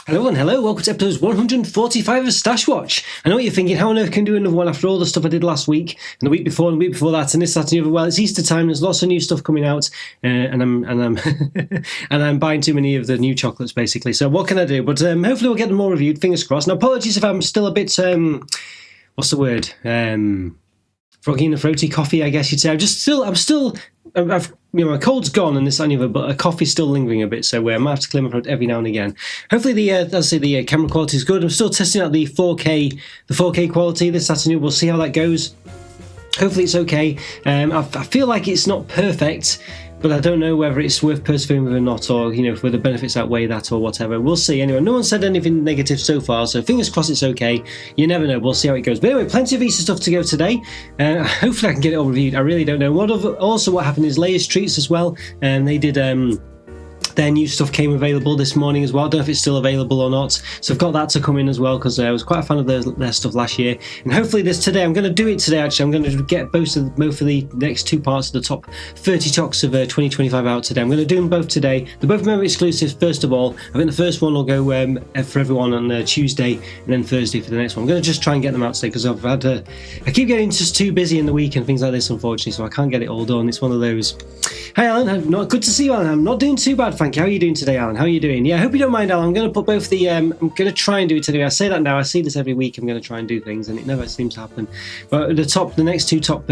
Hello and hello, welcome to episode 145 of Stash Watch. I know what you're thinking, how on earth can I do another one after all the stuff I did last week, and the week before, and the week before that, and this, that, and the other? Well, it's Easter time, there's lots of new stuff coming out, and I'm and I'm buying too many of the new chocolates, basically. So what can I do? But hopefully we'll get them all reviewed, fingers crossed. Now, apologies if I'm still a bit, what's the word? Froggy in the throaty coffee, I guess you'd say. My cold's gone and this and the other, but a coffee's still lingering a bit, so I might have to clear my throat every now and again. Hopefully the camera quality is good. I'm still testing out the 4K quality this afternoon. We'll see how that goes. Hopefully it's okay. I feel like it's not perfect, but I don't know whether it's worth persevering with or not, or whether the benefits outweigh that or whatever. We'll see. Anyway, no one said anything negative so far, so fingers crossed it's okay. You never know. We'll see how it goes. But anyway, plenty of Easter stuff to go today. Hopefully I can get it all reviewed. I really don't know. What happened is Layers Treats as well, and they did their new stuff came available this morning as well. I don't know if it's still available or not, so I've got that to come in as well, because I was quite a fan of their stuff last year. And hopefully I'm going to do it today. Actually, I'm going to get both of the next two parts of the top 30 talks of 2025 out today. I'm going to do them both today. They're both member exclusives. First of all, I think the first one will go for everyone on Tuesday, and then Thursday for the next one. I'm going to just try and get them out today, because I keep getting just too busy in the week and things like this, unfortunately, so I can't get it all done. It's one of those. Hi Alan, good to see you, Alan. I'm not doing too bad, thank you. How are you doing today, Alan? How are you doing? Yeah, I hope you don't mind, Alan. I'm going to put both the I'm going to try and do it today. I say that now. I see this every week. I'm going to try and do things, and it never seems to happen. But the next two top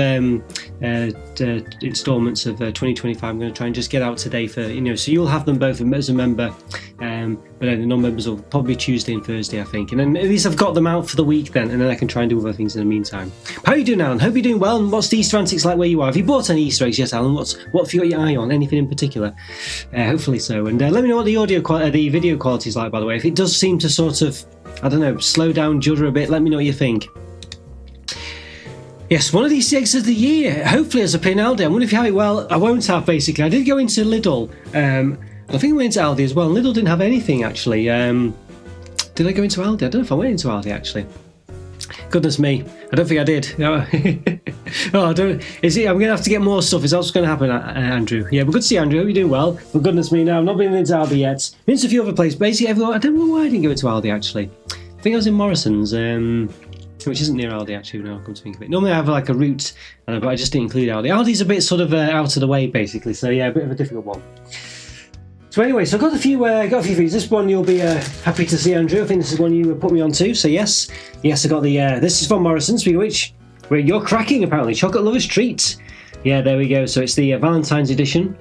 installments of 2025, I'm going to try and just get out today for so you'll have them both as a member. But then the non-members will probably Tuesday and Thursday, I think. And then at least I've got them out for the week then, and then I can try and do other things in the meantime. How are you doing, Alan? Hope you're doing well. And what's the Easter antics like where you are? Have you bought any Easter eggs yet, Alan? What have you got your eye on? Anything in particular? Hopefully so. And let me know what the video quality is like, by the way. If it does seem to sort of, I don't know, slow down, judder a bit, let me know what you think. Yes, one of the Easter eggs of the year. Hopefully as a pin Aldi. I wonder if you have it. Well, I won't have, basically. I did go into Lidl. I think I went into Aldi as well. Lidl didn't have anything, actually. Did I go into Aldi? I don't know if I went into Aldi, actually. Goodness me. I don't think I did. I'm going to have to get more stuff. Is that what's going to happen, Andrew? Yeah, but good to see you, Andrew. Hope you're doing well. But goodness me, no, I've not been into Aldi yet. Been to a few other places. Basically, everyone. I don't know why I didn't go into Aldi, actually. I think I was in Morrison's, which isn't near Aldi, actually, now I come to think of it. Normally I have like a route, but I just didn't include Aldi. Aldi's a bit sort of out of the way, basically. So yeah, a bit of a difficult one. So anyway, so I've got a few things. This one you'll be happy to see, Andrew. I think this is one you put me on to. So yes, I got the. This is from Morrison's, speaking of which, where you're cracking apparently. Chocolate Lovers Treat. Yeah, there we go. So it's the Valentine's edition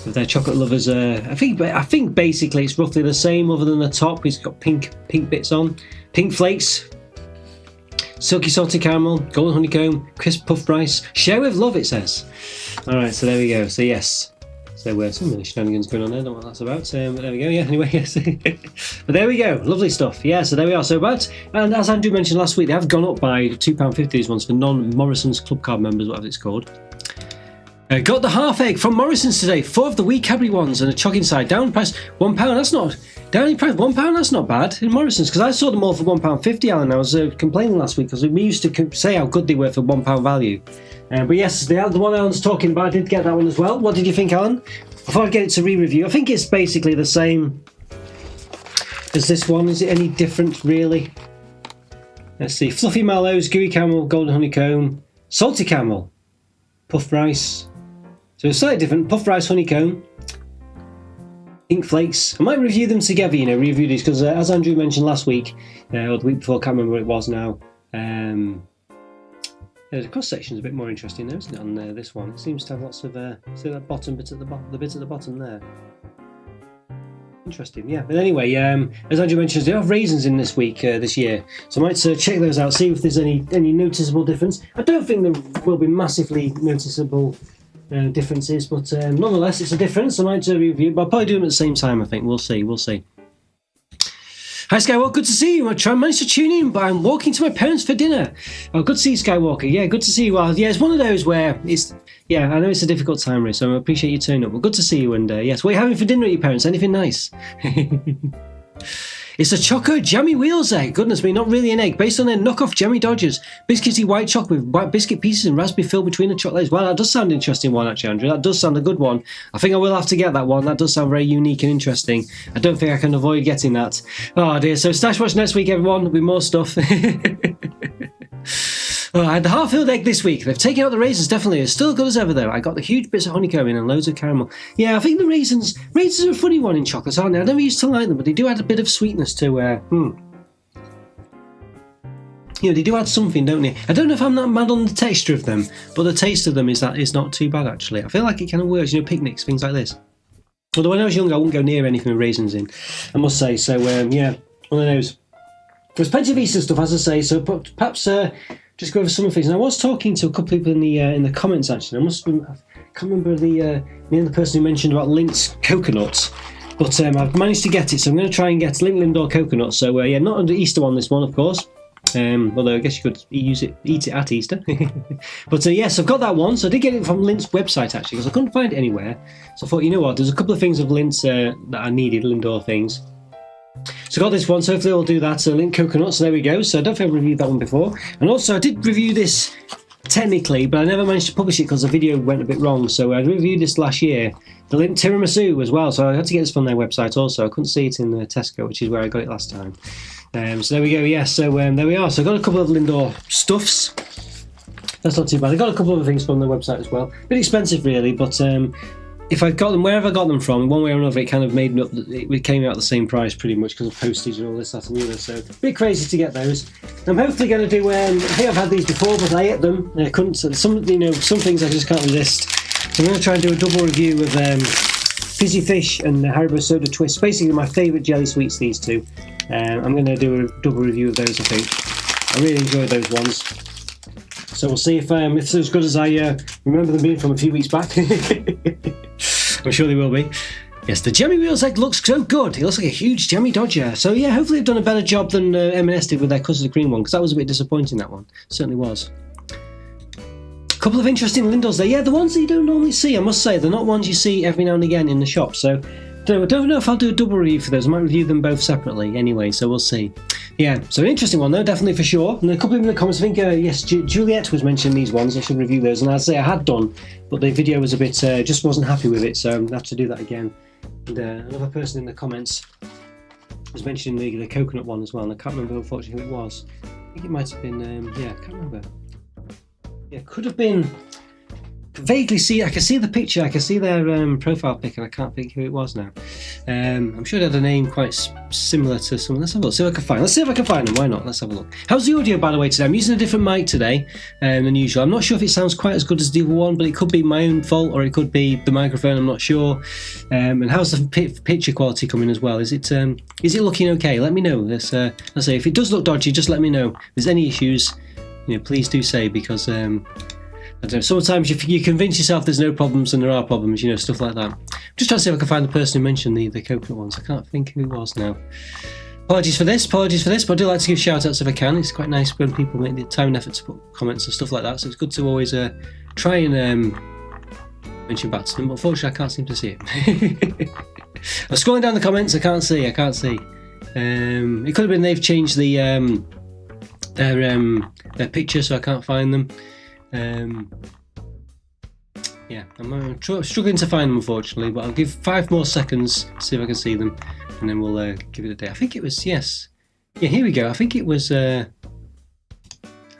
of their Chocolate Lovers. I think basically it's roughly the same, other than the top. It's got pink bits on, pink flakes, silky salty caramel, golden honeycomb, crisp puffed rice. Share with love, it says. All right, so there we go. So yes. There were some really shenanigans going on there, I don't know what that's about, but there we go, yeah, anyway, yes. But there we go, lovely stuff, yeah, so there we are. And as Andrew mentioned last week, they have gone up by £2.50 these ones for non-Morrison's Club Card members, whatever it's called. Got the half egg from Morrison's today, 4 of the wee Cadbury ones and a choc inside, down price £1, that's not, down in price £1, that's not bad in Morrison's, because I saw them all for £1.50, Alan. I was complaining last week, because we used to say how good they were for £1 value. But yes, the one Alan's talking about, I did get that one as well. What did you think, Alan? I thought I'd get it to re-review. I think it's basically the same as this one. Is it any different, really? Let's see. Fluffy mallows, gooey caramel, golden honeycomb, salty caramel, puffed rice. So it's slightly different. Puffed rice, honeycomb, pink flakes. I might review them together, review these, because as Andrew mentioned last week, or the week before, I can't remember what it was now. The cross section is a bit more interesting though, isn't it, on this one? It seems to have lots of, see that bottom bit at the bottom there. Interesting, yeah. But anyway, as Andrew mentioned, they have raisins in this week, this year. So I might check those out, see if there's any noticeable difference. I don't think there will be massively noticeable differences, but nonetheless, it's a difference. I might review, but I'll probably do them at the same time, I think. We'll see. Hi Skywalker, good to see you. I managed to tune in, but I'm walking to my parents for dinner. Oh, good to see you, Skywalker. Yeah, good to see you. Well, yeah, it's one of those where it's, yeah, I know it's a difficult time, Ray, so I appreciate you turning up. But good to see you, and yes, what are you having for dinner at your parents? Anything nice? It's a Choco Jammy Wheels egg. Goodness me, not really an egg. Based on their knockoff Jammy Dodgers. Biscuity white chocolate with white biscuit pieces and raspberry filled between the chocolates. Well, that does sound an interesting one, actually, Andrew. That does sound a good one. I think I will have to get that one. That does sound very unique and interesting. I don't think I can avoid getting that. Oh, dear. So, Stash Watch next week, everyone. There'll be more stuff. Oh, I had the half-filled egg this week. They've taken out the raisins, definitely. It's still good as ever, though. I got the huge bits of honeycomb in and loads of caramel. Yeah, I think the raisins are a funny one in chocolates, aren't they? I never used to like them, but they do add a bit of sweetness to, they do add something, don't they? I don't know if I'm that mad on the texture of them, but the taste of them is not too bad, actually. I feel like it kind of works, picnics, things like this. Although when I was younger, I wouldn't go near anything with raisins in, I must say. So, one of those. There's plenty of Easter stuff, as I say, so perhaps just go over some of things. And I was talking to a couple of people in the comments, actually. I can't remember the name of the person who mentioned about Lindt's coconuts, but I've managed to get it, so I'm going to try and get Lindt Lindor coconuts. So, not under Easter one, this one, of course. Although I guess you could eat it at Easter. But yes, I've got that one. So I did get it from Lindt's website, actually, because I couldn't find it anywhere. So I thought, you know what, there's a couple of things of Lindt's that I needed, Lindor things. So I got this one, so hopefully I'll do that. So Lindt coconuts, so there we go. So I don't think I've reviewed that one before. And also I did review this technically, but I never managed to publish it because the video went a bit wrong. So I reviewed this last year, the Lindt tiramisu as well. So I had to get this from their website also. I couldn't see it in Tesco, which is where I got it last time. So there we go, yes. So there we are. So I got a couple of Lindor stuffs. That's not too bad. I got a couple of other things from their website as well. A bit expensive really, but if I got them, wherever I got them from, one way or another, it kind of made up. It came out the same price pretty much because of postage and all this, that, and the other. So a bit crazy to get those. I'm hopefully going to do. I think I've had these before, but I ate them. I couldn't. Some things I just can't resist. So I'm going to try and do a double review of Fizzy Fish and Haribo Soda Twist. Basically, my favourite jelly sweets. These two. I'm going to do a double review of those. I think I really enjoyed those ones. So we'll see if it's as good as I remember them being from a few weeks back. I'm sure they will be. Yes, the Jammy Wheels egg looks so good. It looks like a huge Jammy Dodger. So yeah, hopefully they've done a better job than M&S did with their custard cream one, because that was a bit disappointing, that one. Certainly was. A couple of interesting Lindors there. Yeah, the ones that you don't normally see, I must say. They're not ones you see every now and again in the shop. So I don't know if I'll do a double review for those. I might review them both separately anyway, so we'll see. Yeah, so an interesting one though, definitely for sure. And a couple of people in the comments, I think, yes, Juliet was mentioning these ones. I should review those. And I'd say I had done, but the video was a bit, just wasn't happy with it, so I'm going to have to do that again. And another person in the comments was mentioning the coconut one as well, and I can't remember unfortunately who it was. I think it might have been, I can't remember. Yeah, could have been. Vaguely see, I can see the picture, I can see their profile pic, and I can't think who it was now. I'm sure they had a name quite similar to someone. Let's have a look, see if I can find. Let's see if I can find them. Why not? Let's have a look. How's the audio, by the way, today? I'm using a different mic today than usual. I'm not sure if it sounds quite as good as the other one, but it could be my own fault, or it could be the microphone. I'm not sure. And how's the picture quality coming as well? Is it looking okay? Let me know. Let's say if it does look dodgy, just let me know. If there's any issues, please do say, because I don't know, sometimes you convince yourself there's no problems and there are problems, stuff like that. I'm just trying to see if I can find the person who mentioned the coconut ones. I can't think who it was now. Apologies for this, but I do like to give shout outs if I can. It's quite nice when people make the time and effort to put comments and stuff like that, so it's good to always try and mention back to them, but unfortunately I can't seem to see it. I'm scrolling down the comments, I can't see. It could have been they've changed their picture, so I can't find them. Yeah, I'm struggling to find them, unfortunately, but I'll give 5 more seconds to see if I can see them, and then we'll give it a day. I think it was, yes. Yeah, here we go. I think it was, I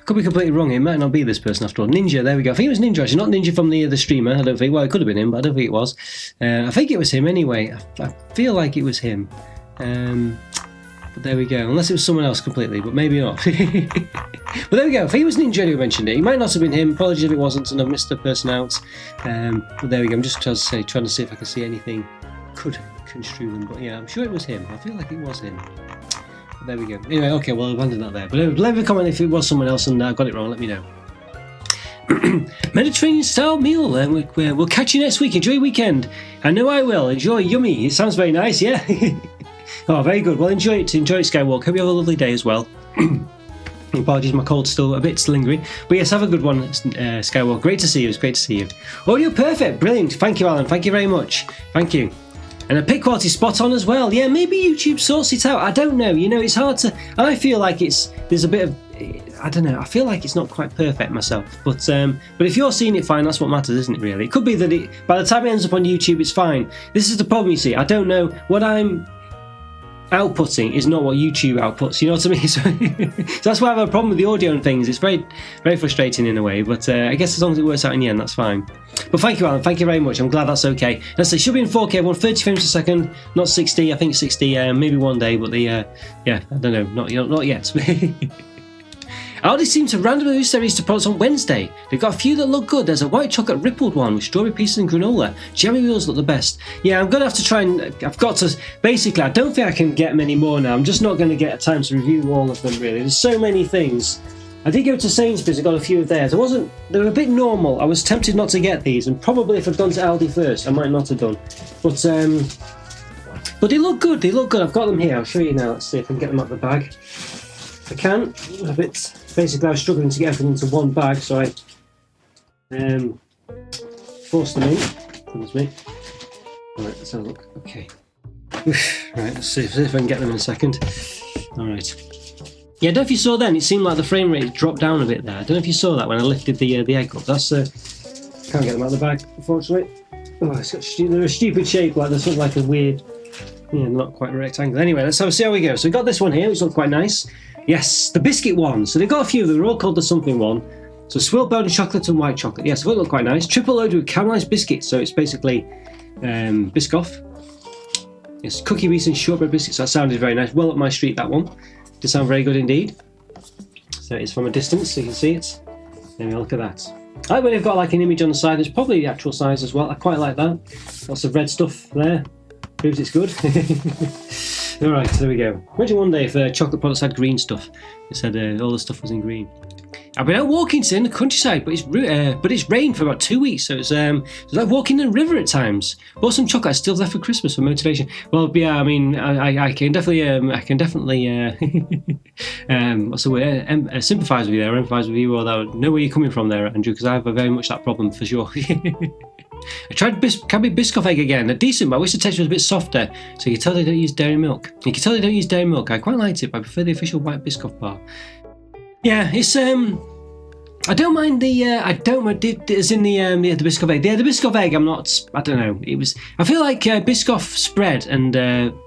could be completely wrong. It might not be this person after all. Ninja, there we go. I think it was Ninja, actually, not Ninja from the streamer. I don't think, well, it could have been him, but I don't think it was. I think it was him anyway. I feel like it was him. But there we go, unless it was someone else completely, but maybe not. But there we go, if he was Ninja who mentioned it, it might not have been him. Apologies if it wasn't, and I've missed the person out. But there we go, I'm just trying to see if I can see anything could construe them. But yeah, I'm sure it was him. I feel like it was him. But there we go. Anyway, okay, well, I've abandoned that there. But leave a comment if it was someone else and I got it wrong, let me know. Mediterranean style meal. We'll catch you next week. Enjoy your weekend. I know I will. Enjoy. Yummy. It sounds very nice, yeah? Oh, very good. Well, enjoy it, Skywalk. Hope you have a lovely day as well. Apologies, my cold's still a bit lingering. But yes, have a good one, Skywalk. Great to see you. It's great to see you. Audio perfect. Brilliant. Thank you, Alan. Thank you very much. Thank you. And the pick quality spot on as well. Yeah, maybe YouTube sorts it out. I don't know. You know, it's hard to. I feel like there's a bit of. I don't know. I feel like it's not quite perfect myself. But if you're seeing it fine, that's what matters, isn't it? Really, it could be that by the time it ends up on YouTube, it's fine. This is the problem. You see, I don't know what I'm outputting is not what YouTube outputs. You know what I mean? So that's why I have a problem with the audio and things. It's very, very frustrating in a way. But I guess as long as it works out in the end, that's fine. But thank you, Alan. Thank you very much. I'm glad that's okay. Let's say it should be in 4K. I want 30 frames a second, not 60. I think 60. Maybe one day. But yeah, I don't know. Not yet. Aldi seem to randomly release their Easter products on Wednesday. They've got a few that look good. There's a white chocolate rippled one with strawberry pieces and granola. Jelly wheels look the best. Yeah, I'm going to have to try and... I've got to... Basically, I don't think I can get many more now. I'm just not going to get time to review all of them, really. There's so many things. I did go to Sainsbury's. I got a few of theirs. They were a bit normal. I was tempted not to get these. And probably if I'd gone to Aldi first, I might not have done. But they look good. They look good. I've got them here. I'll show you now. Let's see if I can get them out of the bag. I can. A bit... Basically, I was struggling to get everything into one bag, so I forced them in. That's me. Alright, let's have a look. Okay. Right, let's see if I can get them in a second. Alright. Yeah, I don't know if you saw then, it seemed like the frame rate dropped down a bit there. I don't know if you saw that when I lifted the egg up. That's can't get them out of the bag, unfortunately. Oh, they're a stupid shape, like they're sort of like a weird, not quite a rectangle. Anyway, let's see how we go. So we got this one here, which looks quite nice. Yes, the biscuit one. So they've got a few of them. They're all called the something one. So swirl powdered chocolate and white chocolate. Yes, they look quite nice. Triple loaded with caramelised biscuits. So it's basically Biscoff. Yes, cookie beats and shortbread biscuits. That sounded very nice. Well up my street, that one. Did sound very good indeed. So it's from a distance, so you can see it. There we go, look at that. I like when they've got like an image on the side. There's probably the actual size as well. I quite like that. Lots of red stuff there. Proves it's good. Alright, so there we go. Imagine one day if chocolate products had green stuff. It said all the stuff was in green. I've been out walking today in the countryside, but it's rained for about 2 weeks, so it's like walking in a river at times. Bought some chocolate I still left for Christmas for motivation. Well, yeah, I mean, I can definitely what's the word? Sympathise with you there, or empathise with you, or that know where you're coming from there, Andrew, because I have very much that problem for sure. I tried Cadbury Biscoff egg again. They're decent, but I wish the texture was a bit softer. So you can tell they don't use dairy milk. You can tell they don't use dairy milk. I quite liked it, but I prefer the official white Biscoff bar. Yeah, it's I don't mind the as in the Biscoff egg. The Biscoff egg, I'm not. I don't know. I feel like Biscoff spread and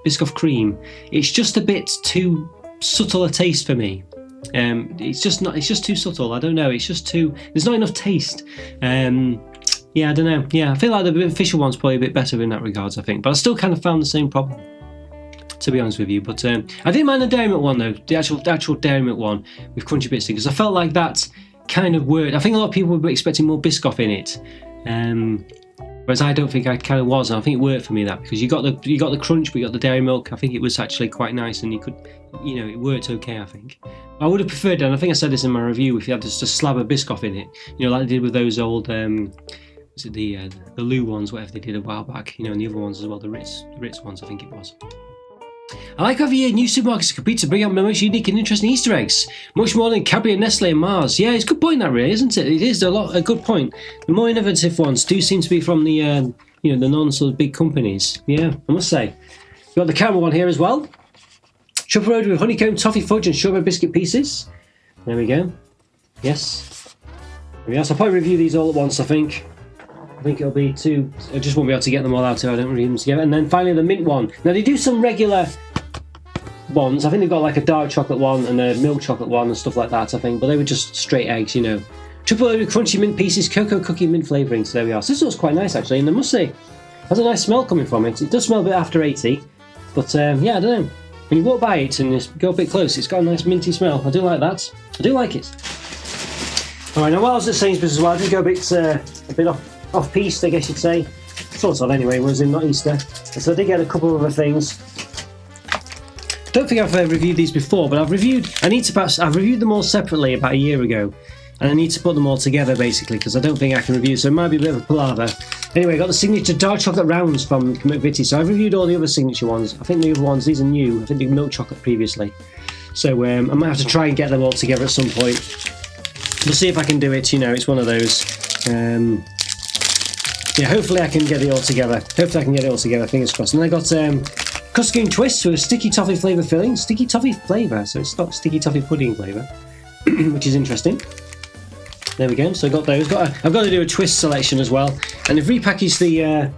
Biscoff cream. It's just a bit too subtle a taste for me. It's just too subtle. I don't know. It's just too. There's not enough taste. Yeah, I don't know. Yeah, I feel like the official one's probably a bit better in that regards, I think. But I still kind of found the same problem, to be honest with you. But I didn't mind the dairy milk one, though. The actual dairy milk one with crunchy bits in, because I felt like that kind of worked. I think a lot of people were expecting more Biscoff in it. Whereas I don't think I kind of was, and I think it worked for me, that, because you got the crunch, but you got the dairy milk. I think it was actually quite nice, and you could, it worked okay, I think. I would have preferred, and I think I said this in my review, if you had just a slab of Biscoff in it, like they did with those old, was it the Lou ones, whatever they did a while back, and the other ones as well, the Ritz ones, I think it was. I like every year new supermarkets compete to bring out the most unique and interesting Easter eggs, much more than Cadbury, Nestle and Mars. Yeah, it's a good point, that really, isn't it? It is a good point. The more innovative ones do seem to be from the the non sort of big companies. Yeah, I must say. We've got the caramel one here as well. Triple loaded with honeycomb, toffee fudge and strawberry biscuit pieces. There we go. Yes. I'll probably review these all at once, I think. I think it'll be too... I just won't be able to get them all out if I don't review them together. And then finally the mint one. Now they do some regular ones. I think they've got like a dark chocolate one and a milk chocolate one and stuff like that, I think. But they were just straight eggs, Triple loaded with crunchy mint pieces, cocoa cookie mint flavouring. So there we are. So this looks quite nice, actually. And I must say, it has a nice smell coming from it. It does smell a bit after 80. But yeah, I don't know. When you walk by it and just go a bit close, it's got a nice minty smell. I do like that. I do like it. Alright, now while I was at Sainsbury's as well, I did go a bit off-piste, I guess you'd say. Sort of, anyway, was in not Easter. And so I did get a couple of other things. Don't think I've reviewed these before, but I've reviewed them all separately about a year ago. And I need to put them all together, basically, because I don't think I can review, so it might be a bit of a palaver. Anyway, I got the signature dark chocolate rounds from McVitie, so I've reviewed all the other signature ones. I think the other ones, these are new. I think they were milk chocolate previously. So I might have to try and get them all together at some point. We'll see if I can do it, it's one of those. yeah, hopefully I can get it all together. Fingers crossed. And I got custard cream twists with a sticky toffee flavour filling. Sticky toffee flavour, so it's not sticky toffee pudding flavour, which is interesting. There we go. So I got those. I've got to do a twist selection as well. And they've repackaged the.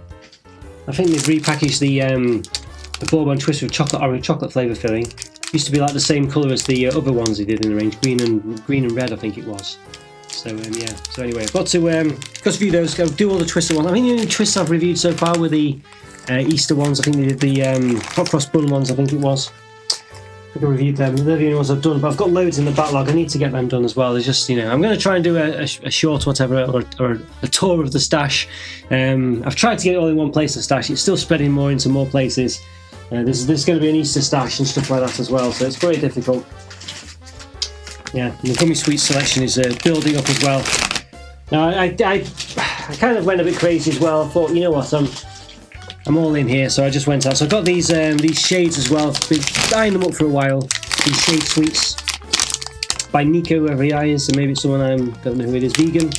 I think they've repackaged the bourbon twist with chocolate flavour filling. Used to be like the same colour as the other ones they did in the range, green and red, I think it was. So yeah. So anyway, I've got to review those. Go do all the twister ones. I mean, the only twists I've reviewed so far were the Easter ones. I think they did the hot cross bun ones. I think it was. I think I reviewed them. They're the only ones I've done, but I've got loads in the backlog. I need to get them done as well. There's just, you know, I'm going to try and do a short whatever or a tour of the stash. I've tried to get it all in one place, the stash. It's still spreading more into more places. There's going to be an Easter stash and stuff like that as well, so it's very difficult. Yeah, and the gummy sweet selection is building up as well. Now, I kind of went a bit crazy as well. I thought, you know what, I'm all in here, so I just went out. So I got these shades as well. I've been eyeing them up for a while. These shade sweets by Nico, whoever he is, and maybe it's someone I don't know who it is. Vegan.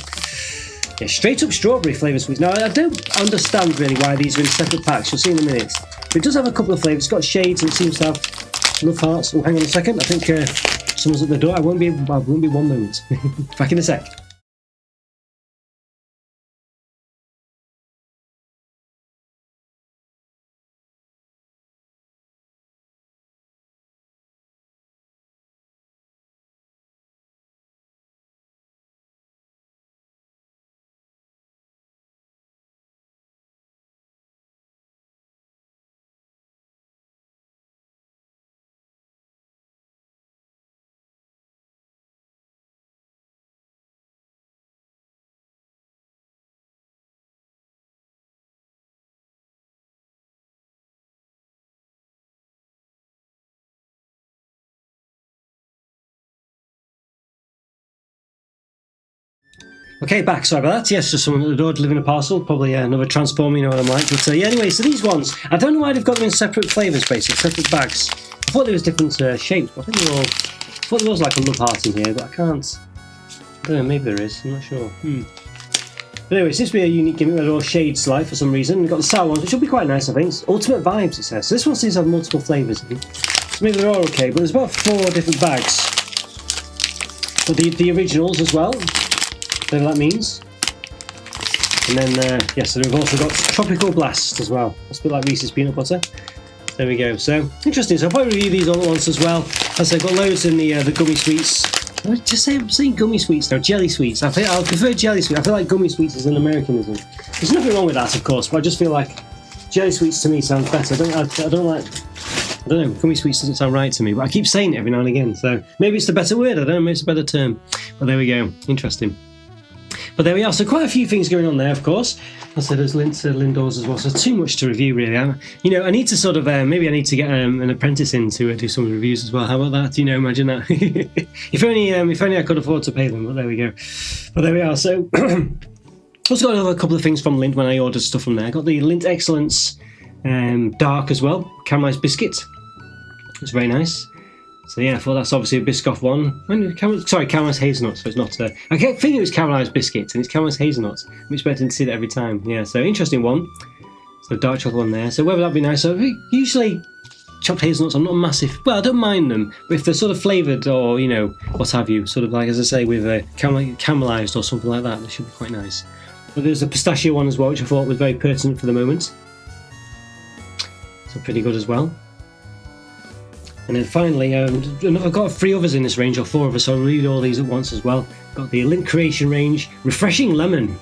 Yeah, straight up strawberry flavour sweets. Now, I don't understand really why these are in separate packs. You'll see in a minute. But it does have a couple of flavours. It's got shades and it seems to have love hearts. Oh, hang on a second. I think someone's at the door. I won't be 1 moment. Back in a sec. Okay, back. Sorry about that. Yes, just someone at the door delivering a parcel. Probably another transformer, you know what I'm like. But yeah, anyway, so these ones, I don't know why they've got them in separate flavours, basically, separate bags. I thought there was different shapes, but I think I thought there was like a love heart in here, but I can't. I don't know, maybe there is. I'm not sure. But anyway, it seems to be a unique gimmick with all shades like for some reason. We've got the sour ones, which will be quite nice, I think. It's Ultimate Vibes, it says. So this one seems to have multiple flavours. So maybe they're all okay, but there's about 4 different bags. But the originals as well. Whatever that means. And then, yeah, so we've also got Tropical Blast as well. That's a bit like Reese's Peanut Butter. There we go. So, interesting. So I'll probably review these all at once as well. As I say, I've got loads in the gummy sweets. I'm saying gummy sweets now. Jelly sweets. I prefer jelly sweets. I feel like gummy sweets is an Americanism. There's nothing wrong with that, of course, but I just feel like jelly sweets to me sounds better. I don't know, gummy sweets doesn't sound right to me, but I keep saying it every now and again. So maybe it's the better word. I don't know, maybe it's a better term. But there we go. Interesting. But there we are. So quite a few things going on there, of course. I said there's Lindors as well. So too much to review, really. I need to sort of maybe I need to get an apprentice in to do some reviews as well. How about that? Imagine that. if only I could afford to pay them. But there we go. But there we are. So also got another couple of things from Lindt when I ordered stuff from there. I got the Lindt Excellence Dark as well, caramelised biscuit. It's very nice. So yeah, I thought that's obviously a Biscoff one. Sorry, caramelised hazelnuts. So it's not. I kept thinking it was caramelised biscuits, and it's caramelised hazelnuts. I'm expecting to see that every time. Yeah, so interesting one. So dark chocolate one there. So whether that'd be nice. So usually chopped hazelnuts, I'm not massive. Well, I don't mind them, but if they're sort of flavoured or what have you, sort of like as I say with caramelised or something like that, they should be quite nice. But there's a pistachio one as well, which I thought was very pertinent for the moment. So pretty good as well. And then finally, I've got 3 others in this range, or 4 others, so I'll read all these at once as well. Got the Lindt Creation range, Refreshing Lemon.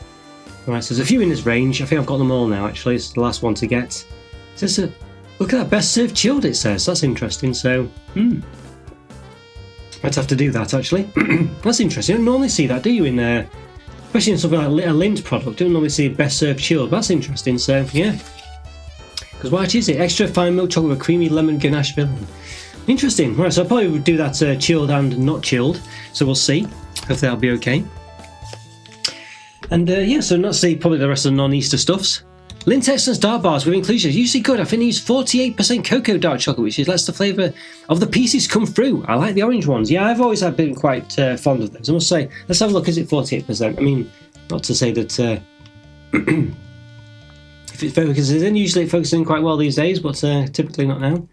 Alright, so there's a few in this range. I think I've got them all now, actually. It's the last one to get. It says, look at that, best served chilled, it says. That's interesting, so, I'd have to do that, actually. That's interesting. You don't normally see that, do you, especially in something like a Lindt product. You don't normally see best served chilled. That's interesting, so, yeah. Because what is it? Extra fine milk chocolate with creamy lemon ganache filling. Interesting. Right, so I'll probably do that chilled and not chilled. So we'll see. Hopefully that'll be okay. And yeah, so let's see probably the rest of the non-Easter stuffs. Lindt Excellence Dark Bars with inclusions. Usually good. I think they use 48% cocoa dark chocolate, which lets the flavour of the pieces come through. I like the orange ones. Yeah, I've always been quite fond of those. I must say, let's have a look. Is it 48%? I mean, not to say that if it focuses in. Usually it focuses in quite well these days, but typically not now.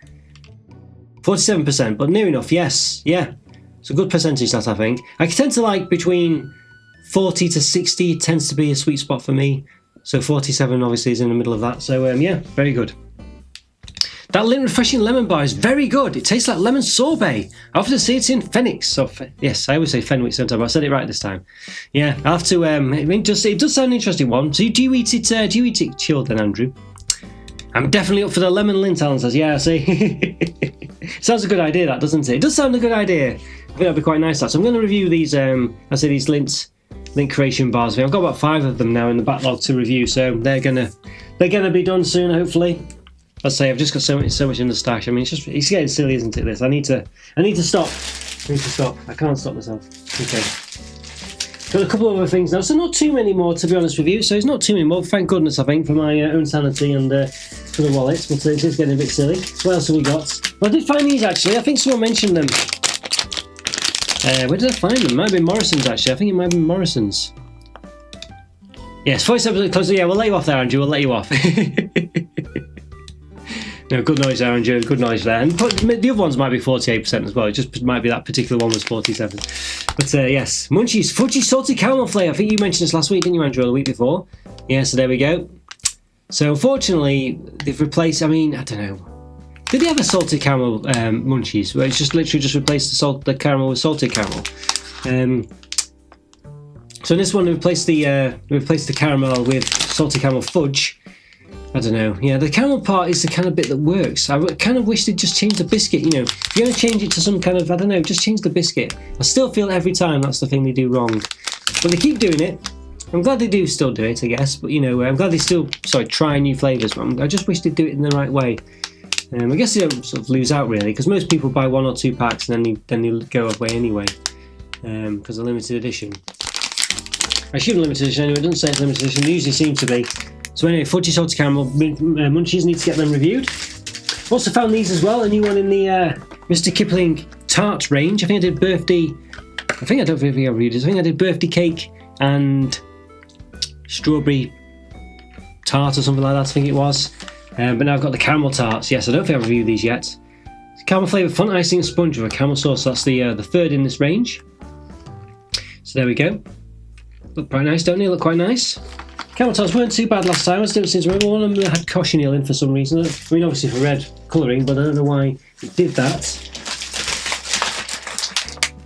47%, but near enough, yes. Yeah, it's a good percentage, that, I think. I tend to like between 40 to 60 tends to be a sweet spot for me. So 47 obviously is in the middle of that. So yeah, very good. That refreshing lemon bar is very good. It tastes like lemon sorbet. I often see it in Fenwick's. So yes, I always say Fenwick's sometimes, but I said it right this time. Yeah, I have to. It does sound an interesting one. So do you eat it? Do you eat it chilled then, Andrew? I'm definitely up for the lemon lint, Alan says. Yeah, I see. Sounds a good idea, that, doesn't it? It does sound a good idea. I think that'd be quite nice. That. So I'm going to review these. I say these lint creation bars. I've got about 5 of them now in the backlog to review, so they're gonna be done soon, hopefully. I say I've just got so much in the stash. I mean, it's getting silly, isn't it? This I need to stop. I can't stop myself. Okay. Got a couple of other things now, so not too many more, to be honest with you. So it's not too many more. Thank goodness, I think, for my own sanity and for the wallet. But it is getting a bit silly. What else have we got? Well, I did find these actually. I think someone mentioned them. Where did I find them? It might have been Morrison's actually. I think it might have been Morrison's. Yes, 47% closer. Yeah, we'll let you off there, Andrew. We'll let you off. No, good noise there, Andrew. Good noise there. And the other ones might be 48% as well. It just might be that particular one was 47. But yes, Munchies, fudgy salted caramel flavour. I think you mentioned this last week, didn't you, Andrew, or the week before? Yeah, so there we go. So unfortunately, they've replaced, I mean, I don't know. Did they have a salted caramel Munchies? Where it's just literally just replaced the caramel with salted caramel. So in this one, we replaced the caramel with salted caramel fudge. I don't know. Yeah, the caramel part is the kind of bit that works. I kind of wish they'd just change the biscuit. You know, if you're going to change it to some kind of, I don't know, just change the biscuit. I still feel every time that's the thing they do wrong. But they keep doing it. I'm glad they do still do it, I guess. But, you know, I'm glad they still, try new flavours. But I just wish they'd do it in the right way. I guess they don't sort of lose out, really, because most people buy 1 or 2 packs and then they go away anyway. Because they're limited edition. I assume limited edition anyway. It doesn't say it's limited edition. They usually seem to be. So anyway, fudgy salted caramel munchies, need to get them reviewed. Also found these as well, a new one in the Mr. Kipling tart range. I think I did birthday, I don't think I reviewed this. I think I did birthday cake and strawberry tart or something like that, I think it was. But now I've got the caramel tarts. Yes, I don't think I've reviewed these yet. Caramel flavoured fun icing sponge with a caramel sauce. That's the third in this range. So there we go. Look quite nice, don't they? Look quite nice. Caramel tarts weren't too bad last time. I still seem to remember one of them had cochineal in for some reason. I mean, obviously for red colouring, but I don't know why it did that.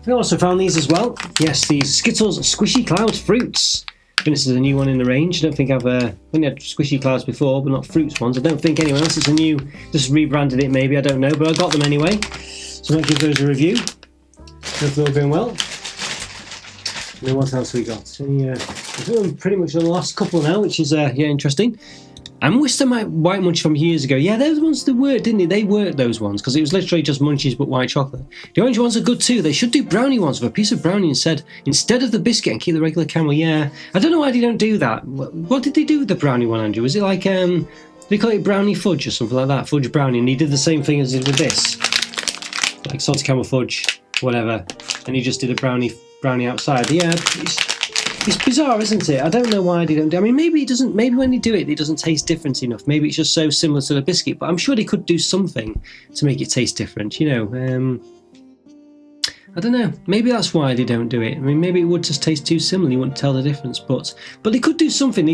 I also found these as well. Yes, these Skittles Squishy Cloud Fruits. I think this is a new one in the range. I don't think I've had Squishy Clouds before, but not fruits ones. I don't think anyway, unless it's a new, just rebranded it maybe, I don't know, but I got them anyway. So I might give those a review. Hopefully all going well. And then what else we got? I've done pretty much the last couple now, which is interesting. And Worcester White Munch from years ago. Yeah, those ones they worked, didn't they? They worked those ones because it was literally just munchies but white chocolate. The orange ones are good too. They should do brownie ones with a piece of brownie instead of the biscuit and keep the regular caramel. Yeah, I don't know why they don't do that. What did they do with the brownie one, Andrew? Was it like they call it brownie fudge or something like that? Fudge brownie, and he did the same thing as he did with this, like salted caramel fudge, whatever. And he just did a brownie outside. Yeah. It's bizarre, isn't it? I don't know why they don't do it. I mean, maybe it doesn't. Maybe when they do it, it doesn't taste different enough. Maybe it's just so similar to the biscuit. But I'm sure they could do something to make it taste different. You know, I don't know. Maybe that's why they don't do it. I mean, maybe it would just taste too similar. You wouldn't tell the difference. But they could do something.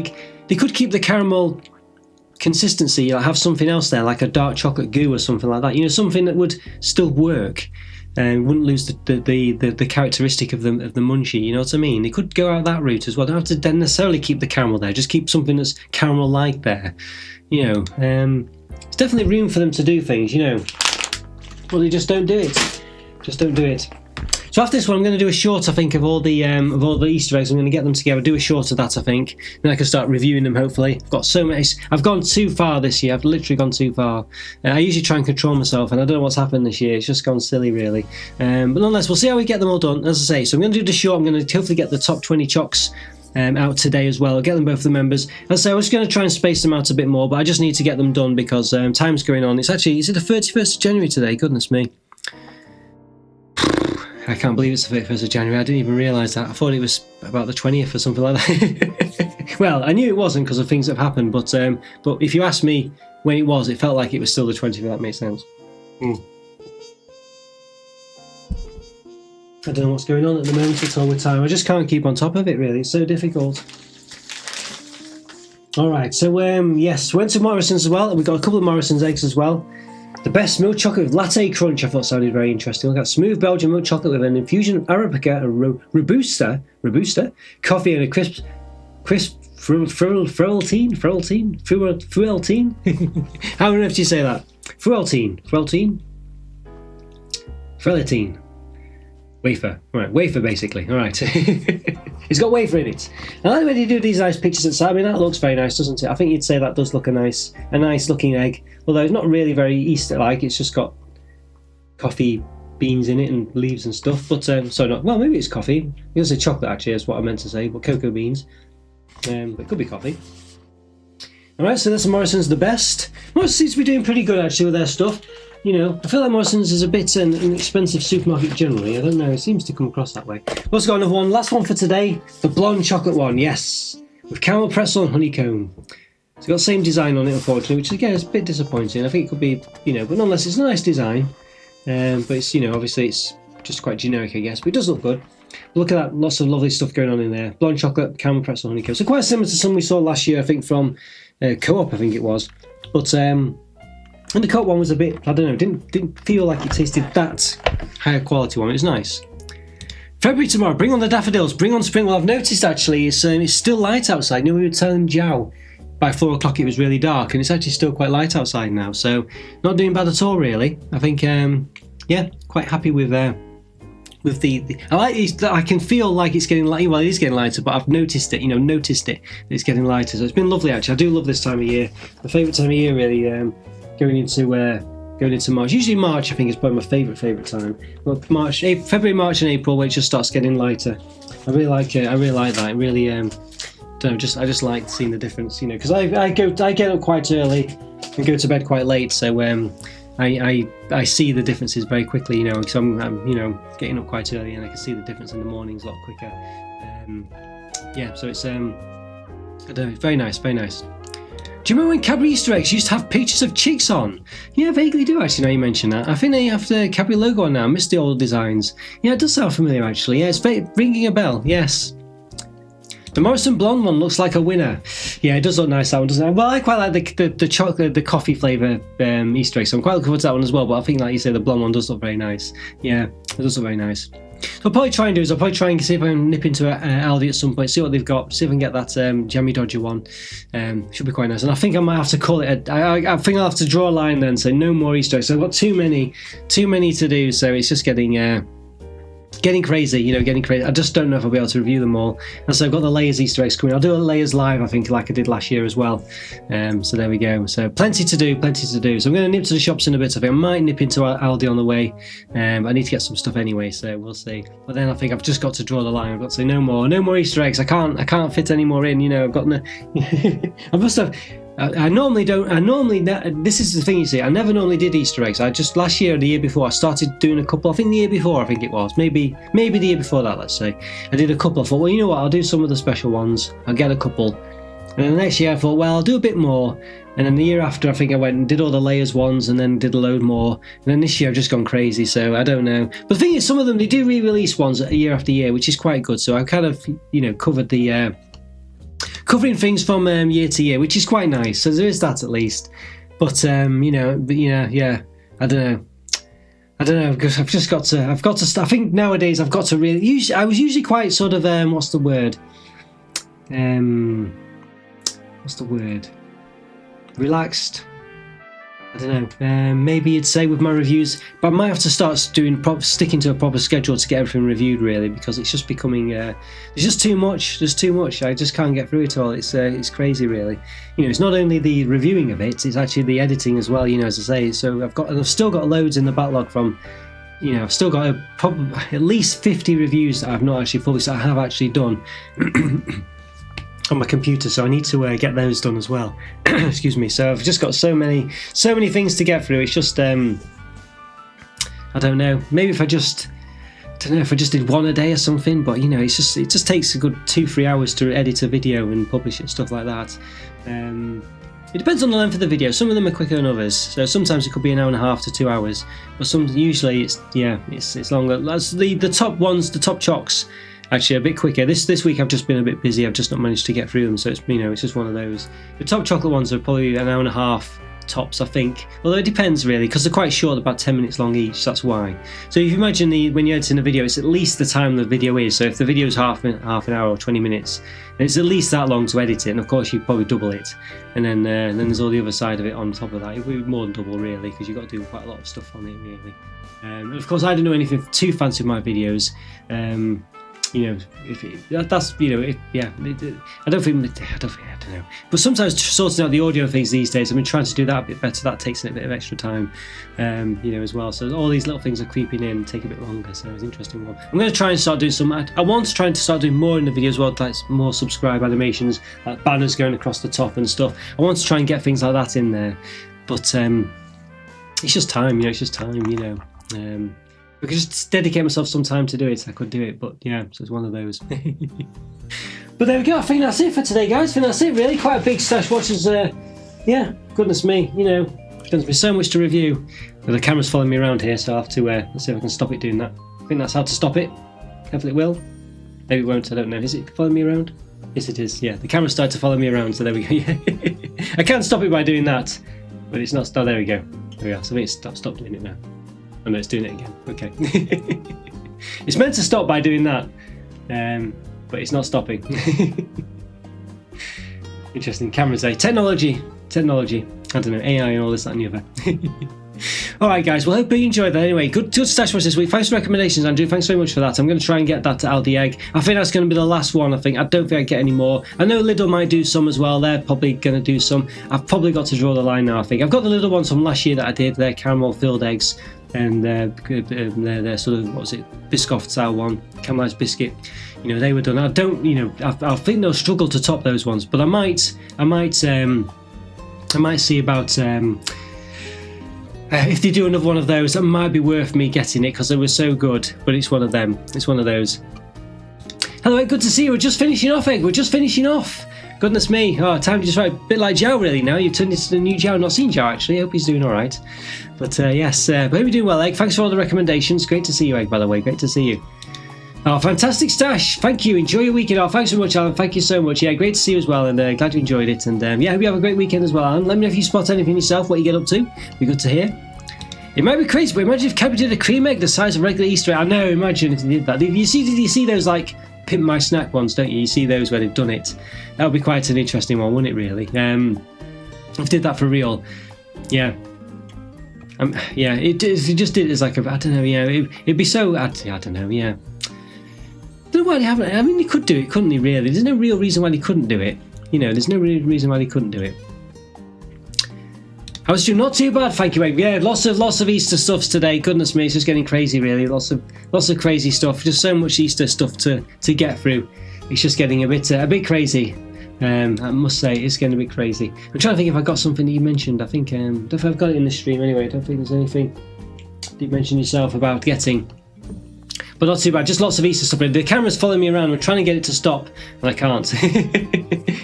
They could keep the caramel consistency. Like have something else there, like a dark chocolate goo or something like that. You know, something that would still work. Wouldn't lose the characteristic of the munchie, you know what I mean? They could go out that route as well. They don't have to necessarily keep the caramel there, just keep something that's caramel-like there. You know, there's definitely room for them to do things, you know. Well, they just don't do it. Just don't do it. So after this one, I'm going to do a short, I think, of all the Easter eggs. I'm going to get them together, do a short of that, I think. Then I can start reviewing them, hopefully. I've got so many. I've gone too far this year. I've literally gone too far. I usually try and control myself, and I don't know what's happened this year. It's just gone silly, really. But nonetheless, we'll see how we get them all done, as I say. So I'm going to do the short. I'm going to hopefully get the top 20 chocks out today as well. I'll get them both the members. As I say, I was going to try and space them out a bit more, but I just need to get them done because time's going on. Is it the 31st of January today? Goodness me. I can't believe it's the 31st of January. I didn't even realise that. I thought it was about the 20th or something like that. Well, I knew it wasn't because of things that have happened, but if you ask me when it was, it felt like it was still the 20th, if that makes sense. I don't know what's going on at the moment at all with time. I just can't keep on top of it, really. It's so difficult. All right, so yes, went to Morrison's as well, and we got a couple of Morrison's eggs as well. The best milk chocolate with latte crunch, I thought sounded very interesting. We got smooth Belgian milk chocolate with an infusion of Arabica and Robusta coffee and a crisp frueltine. How on earth do you say that? Frueltine. Wafer. Right, wafer basically. All right. It's got wafer in it. I like the way they do these nice pictures inside. I mean, that looks very nice, doesn't it? I think you'd say that does look a nice looking egg. Although it's not really very Easter-like. It's just got coffee beans in it and leaves and stuff. But maybe it's coffee. It was a chocolate actually, is what I meant to say. But cocoa beans. But it could be coffee. All right, so that's Morrison's the best. Morrison's seems to be doing pretty good actually with their stuff. You know, I feel like Morrison's is a bit an expensive supermarket generally. I don't know, it seems to come across that way. We've also got another one, last one for today, the blonde chocolate one, yes, with caramel pretzel and honeycomb. It's got the same design on it, unfortunately, which again is a bit disappointing. I think it could be, but nonetheless, it's a nice design. But it's, obviously it's just quite generic, I guess, but it does look good. Look at that, lots of lovely stuff going on in there. Blonde chocolate, caramel pretzel, honeycomb. So quite similar to some we saw last year, I think, from Co-op, I think it was. But and the Co-op one was a bit, I don't know, didn't feel like it tasted that higher quality one. It was nice. February tomorrow, bring on the daffodils, bring on spring. Well, I've noticed actually it's still light outside. We were telling Jow by 4 o'clock it was really dark, and it's actually still quite light outside now. So not doing bad at all, really. I think, quite happy with the. I like these. I can feel like it's getting lighter. Well, it is getting lighter, but I've noticed it. That it's getting lighter. So it's been lovely actually. I do love this time of year. My favourite time of year, really. Going into March. Usually March, I think, is probably my favourite time. Well, February, March, and April, where it just starts getting lighter. I really like it. I really like that. I really I just like seeing the difference. Because I get up quite early and go to bed quite late. So I see the differences very quickly. Because I'm getting up quite early and I can see the difference in the mornings a lot quicker. So it's I don't know. Very nice. Very nice. Do you remember when Cadbury Easter eggs used to have pictures of chicks on? Yeah, I vaguely do actually, now you mention that. I think they have the Cadbury logo on now. I missed the old designs. Yeah, it does sound familiar actually. Yeah, it's ringing a bell, yes. The Morrison blonde one looks like a winner. Yeah, it does look nice, that one, doesn't it? Well, I quite like the chocolate, the coffee flavour Easter egg, so I'm quite looking forward to that one as well, but I think, like you say, the blonde one does look very nice. Yeah, it does look very nice. I'll probably try and see if I can nip into Aldi at some point, see what they've got, see if I can get that Jammy Dodger one. Should be quite nice. And I think I might have to call it I think I'll have to draw a line then, say no more Easter eggs. So I've got too many to do, so it's just getting crazy, getting crazy. I just don't know if I'll be able to review them all. And so I've got the Layers Easter eggs coming. I'll do a Layers live, I think, like I did last year as well. So there we go. So plenty to do. So I'm going to nip to the shops in a bit. I think I might nip into Aldi on the way. I need to get some stuff anyway, so we'll see. But then I think I've just got to draw the line. I've got to say no more Easter eggs. I can't fit any more in. I've got no. I must have. I normally don't. This is the thing, you see. I never normally did Easter eggs. Last year or the year before, I started doing a couple. I think the year before, it was. Maybe the year before that, let's say. I did a couple. I thought, well, you know what? I'll do some of the special ones. I'll get a couple. And then the next year, I thought, well, I'll do a bit more. And then the year after, I think I went and did all the Layers ones and then did a load more. And then this year, I've just gone crazy. So I don't know. But the thing is, some of them, they do re-release ones year after year, which is quite good. So I've kind of, covered the... covering things from year to year, which is quite nice. So there is that at least. But I don't know, because I've got to start. I think nowadays I've got to really. I was usually quite sort of what's the word? Relaxed. I don't know. Maybe you'd say with my reviews, but I might have to start sticking to a proper schedule to get everything reviewed, really, because it's just becoming. There's just too much. There's too much. I just can't get through it all. It's crazy, really. It's not only the reviewing of it; it's actually the editing as well. As I say. So I've still got loads in the backlog from. I've still got at least 50 reviews that I've not actually published. That I have actually done. On my computer, so I need to get those done as well. Excuse me. So I've just got so many things to get through. It's just I don't know. Maybe if I just don't know if I just did one a day or something, but you know, it just takes a good 2-3 hours to edit a video and publish it, stuff like that. It depends on the length of the video. Some of them are quicker than others, so sometimes it could be 1.5 hours to 2 hours, but usually it's longer. That's the top ones, the top chocks, actually a bit quicker. This week I've just been a bit busy. I've just not managed to get through them, so it's, you know, it's just one of those. The top chocolate ones are probably 1.5 hours tops, I think, although it depends really, because they're quite short, about 10 minutes long each. That's why. So if you imagine when you're editing a video, it's at least the time the video is. So if the video is half an hour or 20 minutes, then it's at least that long to edit it, and of course you probably double it, and then there's all the other side of it on top of that. It would be more than double really, because you've got to do quite a lot of stuff on it really. And of course I don't know anything too fancy with my videos. You know, that's, you know, I don't know. But sometimes sorting out the audio things these days, I've been trying to do that a bit better. That takes a bit of extra time, you know, as well. So all these little things are creeping in and take a bit longer. So it's an interesting one. I'm going to try and start doing some. I want to try and start doing more in the videos, well, like more subscribe animations, like banners going across the top and stuff. I want to try and get things like that in there, but it's just time, you know. It's just time, you know. I could just dedicate myself some time to do it, I could do it, but yeah, so it's one of those. But there we go, I think that's it for today, guys. I think that's it, really. Quite a big stash. Watches, yeah, goodness me, you know, there's been so much to review. But the camera's following me around here, so I'll have to, let's see if I can stop it doing that. I think that's how to stop it. Hopefully it will. Maybe it won't, I don't know. Is it following me around? Yes, it is, yeah. The camera started to follow me around, so there we go. I can't stop it by doing that, but it's not, oh, there we go. There we are, so I think it's stopped doing it now. Oh no, it's doing it again. Okay. It's meant to stop by doing that, but it's not stopping. Interesting. Cameras, eh? Technology. I don't know, AI and all this, that and the other. Alright guys, well, hope you enjoyed that anyway. Good stash watch this week. Thanks for recommendations, Andrew. Thanks very much for that. I'm going to try and get that to Aldi Egg. I think that's going to be the last one, I think. I don't think I get any more. I know Lidl might do some as well. They're probably going to do some. I've probably got to draw the line now, I think. I've got the little ones from last year that I did. They're caramel filled eggs. And they're sort of, what was it, Biscoff style one, caramelized biscuit. You know, they were done. I don't, you know, I think they'll struggle to top those ones, but I might see about if they do another one of those. That might be worth me getting it because they were so good. But it's one of them. It's one of those. Hello, Egg. Good to see you. We're just finishing off, Egg. We're just finishing off. Goodness me. Oh, time to just write a bit like Joe, really, now. You've turned into the new Joe. Not seen Joe, actually. I hope he's doing all right. But yes, but hope you're doing well, Egg. Thanks for all the recommendations. Great to see you, Egg, by the way. Great to see you. Oh, fantastic stash. Thank you. Enjoy your weekend. Oh, thanks so much, Alan. Thank you so much. Yeah, great to see you as well. And glad you enjoyed it. And yeah, hope you have a great weekend as well, Alan. Let me know if you spot anything yourself, what you get up to. Be good to hear. It might be crazy, but imagine if Cadbury did a cream egg the size of a regular Easter egg. I know, imagine if they did that. Did you see those, like, Pimp My Snack ones, don't you? You see those where they've done it. That would be quite an interesting one, wouldn't it, really? If they did that for real. Yeah. Yeah, if you just did it as like a, I don't know, yeah, it'd be so, I don't know, yeah. I don't know why they haven't, I mean, they could do it, couldn't they, really? There's no real reason why they couldn't do it. You know, there's no real reason why they couldn't do it. I was doing not too bad, thank you, Egg. Yeah, lots of Easter stuffs today. Goodness me, it's just getting crazy, really. Lots of crazy stuff. Just so much Easter stuff to get through. It's just getting a bit crazy. I must say, it's getting a bit crazy. I'm trying to think if I got something that you mentioned. I think, I don't know if I've got it in the stream anyway. I don't think there's anything that you mentioned yourself about getting. But not too bad, just lots of Easter stuff. The camera's following me around. We're trying to get it to stop, and I can't.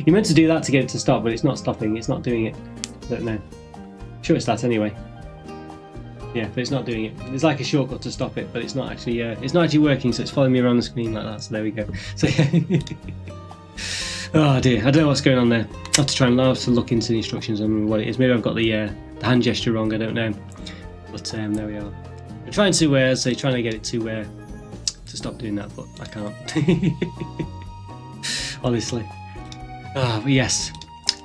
You meant to do that to get it to stop, but it's not stopping. It's not doing it. I don't know. Sure, it's that anyway. Yeah, but it's not doing it. It's like a shortcut to stop it, but it's not actually working. So it's following me around the screen like that. So there we go. So oh dear, I don't know what's going on there. I have to look into the instructions on what it is. Maybe I've got the hand gesture wrong. I don't know. But there we are. I'm trying to trying to get it to stop doing that, but I can't. Honestly. Ah, but yes.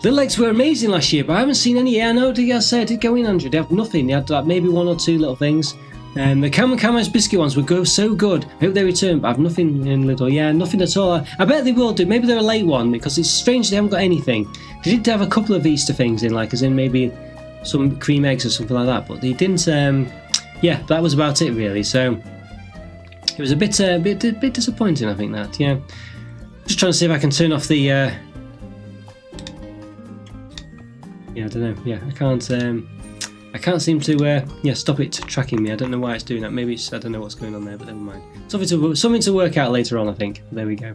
Little Eggs were amazing last year, but I haven't seen any. Yeah, I know. Did go in, Andrew. They have nothing. They had like maybe one or two little things. The caramelized biscuit ones would so good. I hope they return, but I have nothing in Lidl. Yeah, nothing at all. I bet they will do. Maybe they're a late one because it's strange they haven't got anything. They did have a couple of Easter things in, like as in maybe some cream eggs or something like that, but they didn't. Yeah, that was about it really. So it was a bit disappointing. I think that. Yeah, just trying to see if I can turn off the. Yeah, I don't know. Yeah, I can't. I can't seem to stop it tracking me. I don't know why it's doing that. Maybe I don't know what's going on there, but never mind. Something to work out later on, I think. There we go.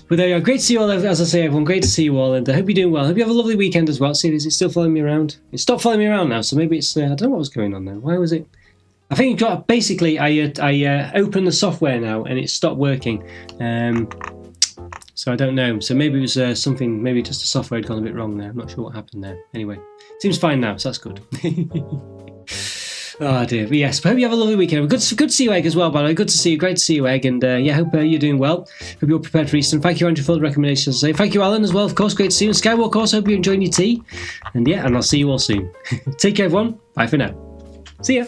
But there you go. Great to see you all, as I say, everyone. Great to see you all, and I hope you're doing well. I hope you have a lovely weekend as well. See, is it still following me around? It stopped following me around now, so maybe it's... I don't know what was going on there. Why was it... I think basically I opened the software now and it stopped working. So I don't know. So maybe it was something, maybe just the software had gone a bit wrong there. I'm not sure what happened there. Anyway, seems fine now, so that's good. Oh dear. But yes, I hope you have a lovely weekend. Good to see you, Egg, as well, by the way. Good to see you. Great to see you, Egg. And hope you're doing well. Hope you're prepared for Easter. Thank you, Andrew, for the recommendations. Thank you, Alan, as well. Of course, great to see you. And Skywalk, of course, hope you're enjoying your tea. And I'll see you all soon. Take care, everyone. Bye for now. See ya.